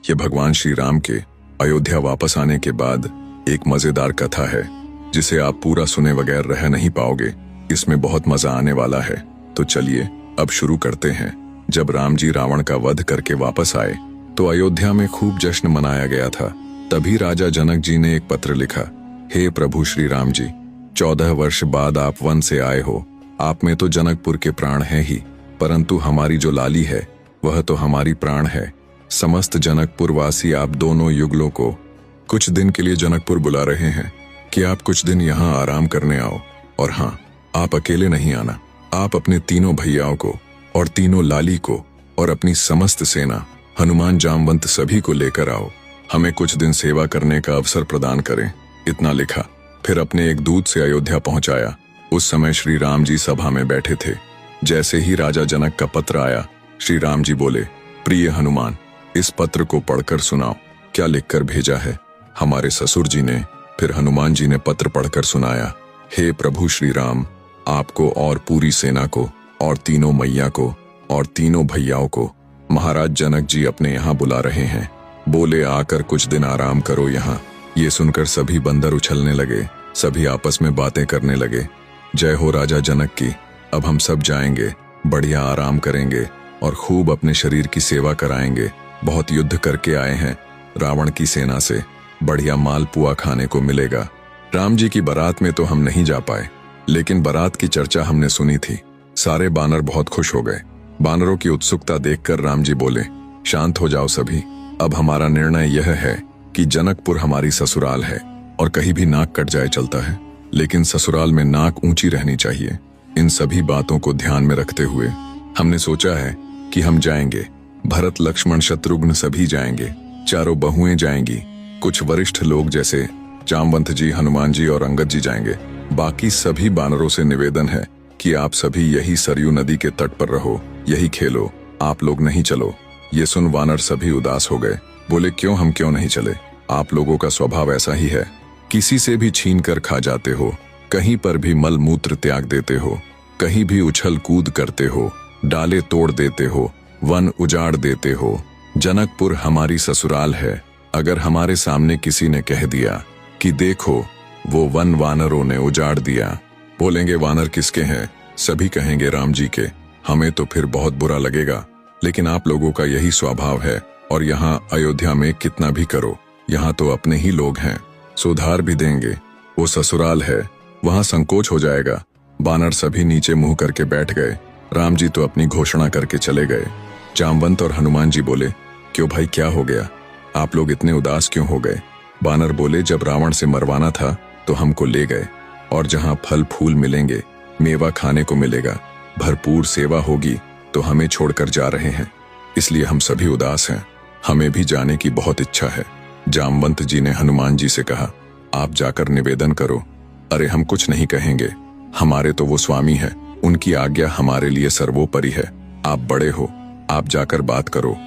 ये भगवान श्री राम के अयोध्या वापस आने के बाद एक मजेदार कथा है जिसे आप पूरा सुने बगैर रह नहीं पाओगे। इसमें बहुत मजा आने वाला है। तो चलिए अब शुरू करते हैं। जब राम जी रावण का वध करके वापस आए तो अयोध्या में खूब जश्न मनाया गया था। तभी राजा जनक जी ने एक पत्र लिखा। हे प्रभु श्री राम जी, 14 वर्ष बाद आप वन से आए हो। आप में तो जनकपुर के प्राण हैं ही, परंतु हमारी जो लाली है वह तो हमारी प्राण है। समस्त जनकपुर वासी आप दोनों युगलों को कुछ दिन के लिए जनकपुर बुला रहे हैं कि आप कुछ दिन यहाँ आराम करने आओ। और हाँ, आप अकेले नहीं आना, आप अपने तीनों भैयाओं को और तीनों लाली को और अपनी समस्त सेना हनुमान जामवंत सभी को लेकर आओ। हमें कुछ दिन सेवा करने का अवसर प्रदान करें। इतना लिखा। फिर अपने एक दूत से अयोध्या पहुंचाया। उस समय श्री राम जी सभा में बैठे थे। जैसे ही राजा जनक का पत्र आया, श्री राम जी बोले, प्रिय हनुमान, इस पत्र को पढ़कर सुनाओ, क्या लिखकर भेजा है। हमारे ससुर जी ने फिर हनुमान जी ने पत्र पढ़कर सुनाया। हे प्रभु श्री राम, आपको और पूरी सेना को और तीनों मैया को और तीनों भैयाओं को महाराज जनक जी अपने यहाँ बुला रहे हैं। बोले आकर कुछ दिन आराम करो यहाँ। ये सुनकर सभी बंदर उछलने लगे, सभी आपस में बातें करने लगे। जय हो राजा जनक की। अब हम सब जाएंगे, बढ़िया आराम करेंगे और खूब अपने शरीर की सेवा कराएंगे। बहुत युद्ध करके आए हैं रावण की सेना से, बढ़िया माल पुआ खाने को मिलेगा। राम जी की बारात में तो हम नहीं जा पाए, लेकिन बारात की चर्चा हमने सुनी थी। सारे बानर बहुत खुश हो गए। बानरों की उत्सुकता देखकर राम जी बोले, शांत हो जाओ सभी। अब हमारा निर्णय यह है कि जनकपुर हमारी ससुराल है और कहीं भी नाक कट जाए चलता है, लेकिन ससुराल में नाक ऊंची रहनी चाहिए। इन सभी बातों को ध्यान में रखते हुए हमने सोचा है कि हम जाएंगे। भरत लक्ष्मण शत्रुघ्न सभी जाएंगे, चारों बहुएं जाएंगी, कुछ वरिष्ठ लोग जैसे जामवंत जी, हनुमान जी और अंगद जी जाएंगे। बाकी सभी बानरों से निवेदन है कि आप सभी यही सरयू नदी के तट पर रहो, यही खेलो, आप लोग नहीं चलो। ये सुन वानर सभी उदास हो गए। बोले क्यों नहीं चले। आप लोगों का स्वभाव ऐसा ही है, किसी से भी छीन कर खा जाते हो, कहीं पर भी मल मूत्र त्याग देते हो, कहीं भी उछल कूद करते हो, डाले तोड़ देते हो, वन उजाड़ देते हो। जनकपुर हमारी ससुराल है। अगर हमारे सामने किसी ने कह दिया कि देखो वो वन वानरों ने उजाड़ दिया, बोलेंगे वानर किसके हैं, सभी कहेंगे राम जी के। हमें तो फिर बहुत बुरा लगेगा, लेकिन आप लोगों का यही स्वभाव है। और यहाँ अयोध्या में कितना भी करो, यहाँ तो अपने ही लोग हैं, सुधार भी देंगे। वो ससुराल है, वहां संकोच हो जाएगा। बानर सभी नीचे मुंह करके बैठ गए। राम जी तो अपनी घोषणा करके चले गए। जामवंत और हनुमान जी बोले, क्यों भाई, क्या हो गया, आप लोग इतने उदास क्यों हो गए। बानर बोले, जब रावण से मरवाना था तो हमको ले गए, और जहां फल फूल मिलेंगे, मेवा खाने को मिलेगा, भरपूर सेवा होगी, तो हमें छोड़कर जा रहे हैं, इसलिए हम सभी उदास हैं। हमें भी जाने की बहुत इच्छा है। जामवंत जी ने हनुमान जी से कहा, आप जाकर निवेदन करो। अरे हम कुछ नहीं कहेंगे, हमारे तो वो स्वामी है, उनकी आज्ञा हमारे लिए सर्वोपरि है। आप बड़े हो, आप जाकर बात करो।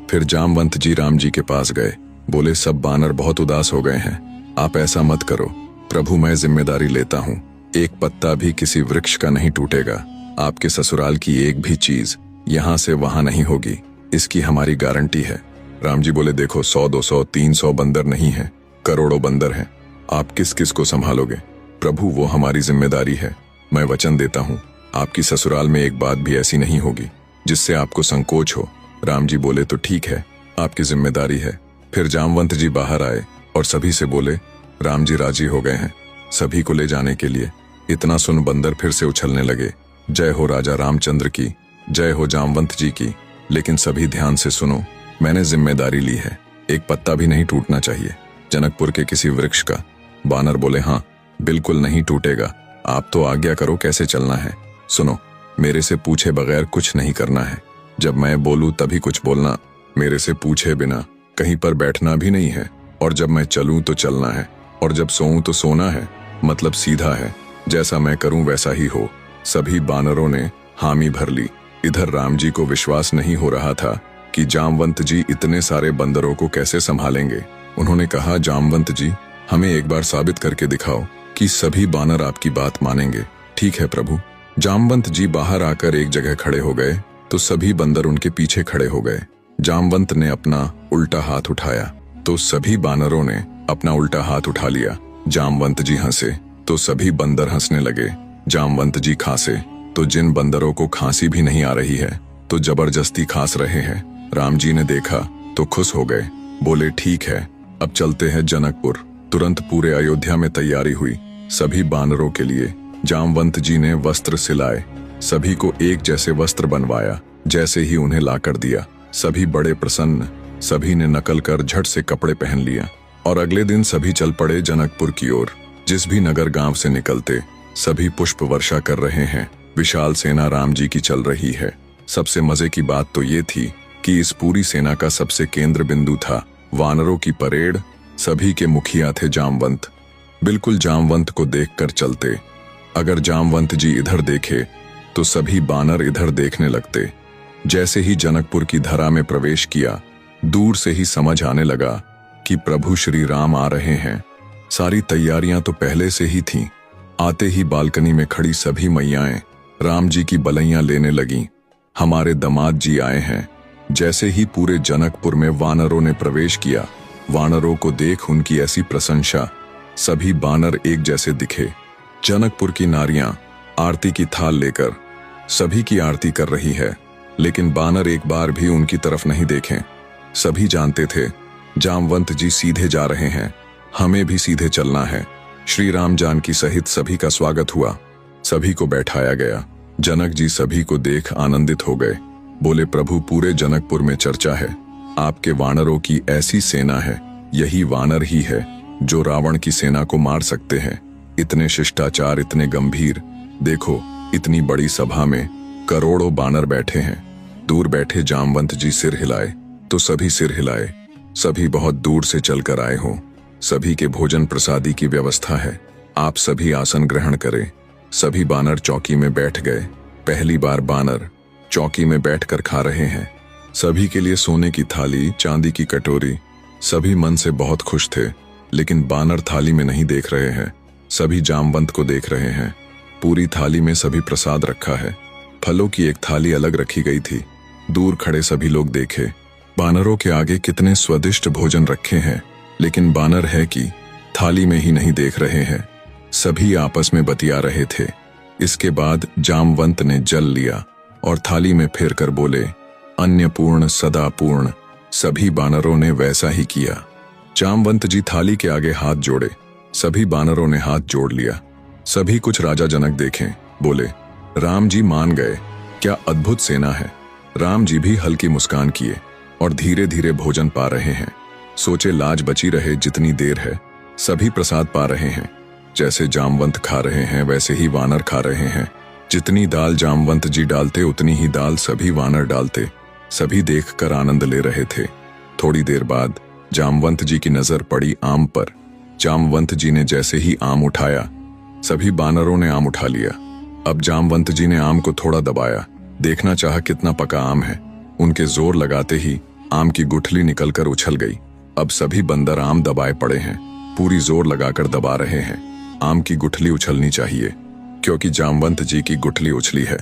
फिर जामवंत जी राम जी के पास गए। बोले, सब बानर बहुत उदास हो गए हैं, आप ऐसा मत करो। प्रभु मैं जिम्मेदारी लेता हूँ, एक पत्ता भी किसी वृक्ष का नहीं टूटेगा। आपके ससुराल की एक भी चीज यहाँ से वहां नहीं होगी, इसकी हमारी गारंटी है। राम जी बोले, देखो 100, 200, 300 बंदर नहीं है, करोड़ों बंदर हैं, आप किस किस को संभालोगे। प्रभु वो हमारी जिम्मेदारी है। मैं वचन देता हूँ आपकी ससुराल में एक बात भी ऐसी नहीं होगी जिससे आपको संकोच हो। राम जी बोले, तो ठीक है, आपकी जिम्मेदारी है। फिर जामवंत जी बाहर आए और सभी से बोले, राम जी राजी हो गए हैं सभी को ले जाने के लिए। इतना सुन बंदर फिर से उछलने लगे। जय हो राजा रामचंद्र की, जय हो जामवंत जी की। लेकिन सभी ध्यान से सुनो, मैंने जिम्मेदारी ली है, एक पत्ता भी नहीं टूटना चाहिए जनकपुर के किसी वृक्ष का। बानर बोले, हाँ बिल्कुल नहीं टूटेगा, आप तो आज्ञा करो कैसे चलना है। सुनो, मेरे से पूछे बगैर कुछ नहीं करना है, जब मैं बोलूं तभी कुछ बोलना, मेरे से पूछे बिना कहीं पर बैठना भी नहीं है। और जब मैं चलूं तो चलना है, और जब सोऊं तो सोना है, मतलब सीधा है, जैसा मैं करूं वैसा ही हो। सभी बानरों ने हामी भर ली। इधर राम जी को विश्वास नहीं हो रहा था कि जामवंत जी इतने सारे बंदरों को कैसे संभालेंगे। उन्होंने कहा, जामवंत जी हमें एक बार साबित करके दिखाओ कि सभी बानर आपकी बात मानेंगे। ठीक है प्रभु। जामवंत जी बाहर आकर एक जगह खड़े हो गए तो सभी बंदर उनके पीछे खड़े हो गए। जामवंत ने अपना उल्टा हाथ उठाया तो सभी बानरों ने अपना उल्टा हाथ उठा लिया। जामवंत जी हंसे तो सभी बंदर हंसने लगे। जामवंत जी खांसे तो जिन बंदरों को खांसी भी नहीं आ रही है तो जबरदस्ती खांस रहे हैं। राम जी ने देखा तो खुश हो गए, बोले ठीक है, अब चलते हैं जनकपुर। तुरंत पूरे अयोध्या में तैयारी हुई। सभी बानरों के लिए जामवंत जी ने वस्त्र सिलाए, सभी को एक जैसे वस्त्र बनवाया। जैसे ही उन्हें लाकर दिया, सभी बड़े प्रसन्न। सभी ने नकल कर झट से कपड़े पहन लिया और अगले दिन सभी चल पड़े जनकपुर की ओर। जिस भी नगर गांव से निकलते सभी पुष्प वर्षा कर रहे हैं। विशाल सेना राम जी की चल रही है। सबसे मजे की बात तो ये थी कि इस पूरी सेना का सबसे केंद्र बिंदु था वानरों की परेड। सभी के मुखिया थे जामवंत। बिल्कुल जामवंत को देखकर चलते। अगर जामवंत जी इधर देखे तो सभी बानर इधर देखने लगते। जैसे ही जनकपुर की धरा में प्रवेश किया, दूर से ही समझ आने लगा कि प्रभु श्री राम आ रहे हैं। सारी तैयारियां तो पहले से ही थीं। आते ही बालकनी में खड़ी सभी मैयाएं राम जी की बलैयां लेने लगीं। हमारे दामाद जी आए हैं। जैसे ही पूरे जनकपुर में वानरों ने प्रवेश किया, वानरों को देख उनकी ऐसी प्रशंसा, सभी बानर एक जैसे दिखे। जनकपुर की नारियां आरती की थाल लेकर सभी की आरती कर रही है, लेकिन बानर एक बार भी उनकी तरफ नहीं देखें। सभी जानते थे जामवंत जी सीधे जा रहे हैं, हमें भी सीधे चलना है। श्री राम जानकी सहित सभी का स्वागत हुआ। सभी को बैठाया गया। जनक जी सभी को देख आनंदित हो गए। बोले प्रभु, पूरे जनकपुर में चर्चा है, आपके वानरों की ऐसी सेना है, यही वानर ही है जो रावण की सेना को मार सकते हैं। इतने शिष्टाचार, इतने गंभीर। देखो, इतनी बड़ी सभा में करोड़ों बानर बैठे हैं। दूर बैठे जामवंत जी सिर हिलाए तो सभी सिर हिलाए। सभी बहुत दूर से चलकर आए हों। सभी के भोजन प्रसादी की व्यवस्था है, आप सभी आसन ग्रहण करें। सभी बानर चौकी में बैठ गए। पहली बार बानर चौकी में बैठकर खा रहे हैं। सभी के लिए सोने की थाली, चांदी की कटोरी। सभी मन से बहुत खुश थे, लेकिन बानर थाली में नहीं देख रहे हैं, सभी जामवंत को देख रहे हैं। पूरी थाली में सभी प्रसाद रखा है। फलों की एक थाली अलग रखी गई थी। दूर खड़े सभी लोग देखे बानरों के आगे कितने स्वादिष्ट भोजन रखे हैं, लेकिन बानर है कि थाली में ही नहीं देख रहे हैं। सभी आपस में बतिया रहे थे। इसके बाद जामवंत ने जल लिया और थाली में फेर कर बोले, अन्नपूर्ण सदा पूर्ण। सभी बानरों ने वैसा ही किया। जामवंत जी थाली के आगे हाथ जोड़े। सभी बानरों ने हाथ जोड़ लिया। सभी कुछ राजा जनक देखें, बोले राम जी मान गए, क्या अद्भुत सेना है। राम जी भी हल्की मुस्कान किए और धीरे धीरे भोजन पा रहे हैं। सोचे लाज बची रहे जितनी देर है। सभी प्रसाद पा रहे हैं। जैसे जामवंत खा रहे हैं वैसे ही वानर खा रहे हैं। जितनी दाल जामवंत जी डालते उतनी ही दाल सभी वानर डालते। सभी देखकर आनंद ले रहे थे। थोड़ी देर बाद जामवंत जी की नजर पड़ी आम पर। जामवंत जी ने जैसे ही आम उठाया, सभी बानरों ने आम उठा लिया। अब जामवंत जी ने आम को थोड़ा दबाया, देखना चाहा कितना पका आम है। उनके जोर लगाते ही आम की गुठली निकलकर उछल गई। अब सभी बंदर आम दबाए पड़े हैं, पूरी जोर लगाकर दबा रहे हैं। आम की गुठली उछलनी चाहिए, क्योंकि जामवंत जी की गुठली उछली है।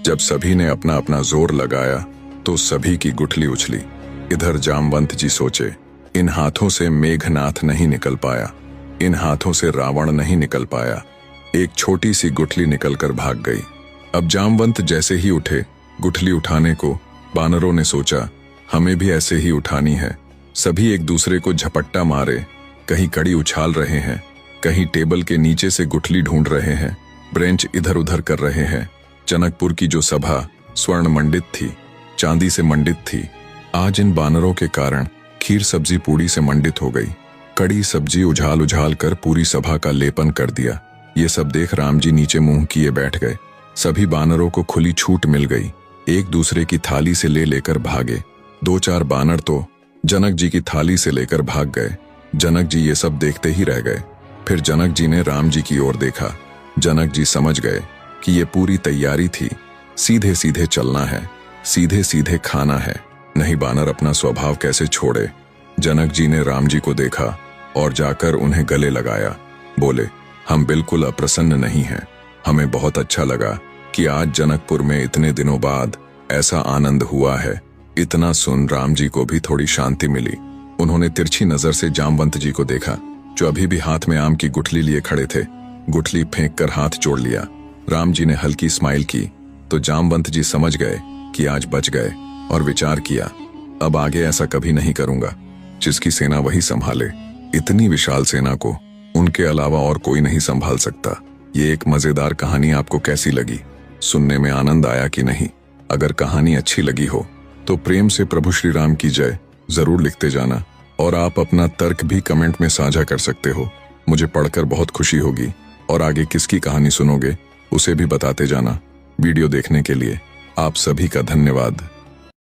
जब सभी ने अपना अपना जोर लगाया तो सभी की गुठली उछली। इधर जामवंत जी सोचे, इन हाथों से मेघनाथ नहीं निकल पाया, इन हाथों से रावण नहीं निकल पाया। एक छोटी सी गुठली निकलकर भाग गई। अब जामवंत जैसे ही उठे गुठली उठाने को, बानरों ने सोचा हमें भी ऐसे ही उठानी है। सभी एक दूसरे को झपट्टा मारे, कहीं कड़ी उछाल रहे हैं, कहीं टेबल के नीचे से गुठली ढूंढ रहे हैं, ब्रेंच इधर उधर कर रहे हैं। जनकपुर की जो सभा स्वर्ण मंडित थी, चांदी से मंडित थी, आज इन बानरों के कारण खीर सब्जी पूड़ी से मंडित हो गई। कड़ी सब्जी उझाल उझाल कर पूरी सभा का लेपन कर दिया। ये सब देख राम जी नीचे मुंह किए बैठ गए। सभी बानरों को खुली छूट मिल गई। एक दूसरे की थाली से ले लेकर भागे। 2-4 बानर तो जनक जी की थाली से लेकर भाग गए। जनक जी ये सब देखते ही रह गए। फिर जनक जी ने राम जी की ओर देखा। जनक जी समझ गए कि ये पूरी तैयारी थी, सीधे सीधे चलना है, सीधे सीधे खाना है, नहीं बानर अपना स्वभाव कैसे छोड़े। जनक जी ने राम जी को देखा और जाकर उन्हें गले लगाया। बोले, हम बिल्कुल अप्रसन्न नहीं हैं। हमें बहुत अच्छा लगा कि आज जनकपुर में इतने दिनों बाद ऐसा आनंद हुआ है। इतना सुन राम जी को भी थोड़ी शांति मिली। उन्होंने तिरछी नजर से जामवंत जी को देखा, जो अभी भी हाथ में आम की गुठली लिए खड़े थे। गुठली फेंक कर हाथ जोड़ लिया। राम जी ने हल्की स्माइल की तो जामवंत जी समझ गए कि आज बच गए, और विचार किया, अब आगे ऐसा कभी नहीं करूंगा। जिसकी सेना वही संभाले। इतनी विशाल सेना को उनके अलावा और कोई नहीं संभाल सकता। ये एक मजेदार कहानी आपको कैसी लगी? सुनने में आनंद आया कि नहीं? अगर कहानी अच्छी लगी हो तो प्रेम से प्रभु श्री राम की जय जरूर लिखते जाना, और आप अपना तर्क भी कमेंट में साझा कर सकते हो। मुझे पढ़कर बहुत खुशी होगी। और आगे किसकी कहानी सुनोगे उसे भी बताते जाना। वीडियो देखने के लिए आप सभी का धन्यवाद।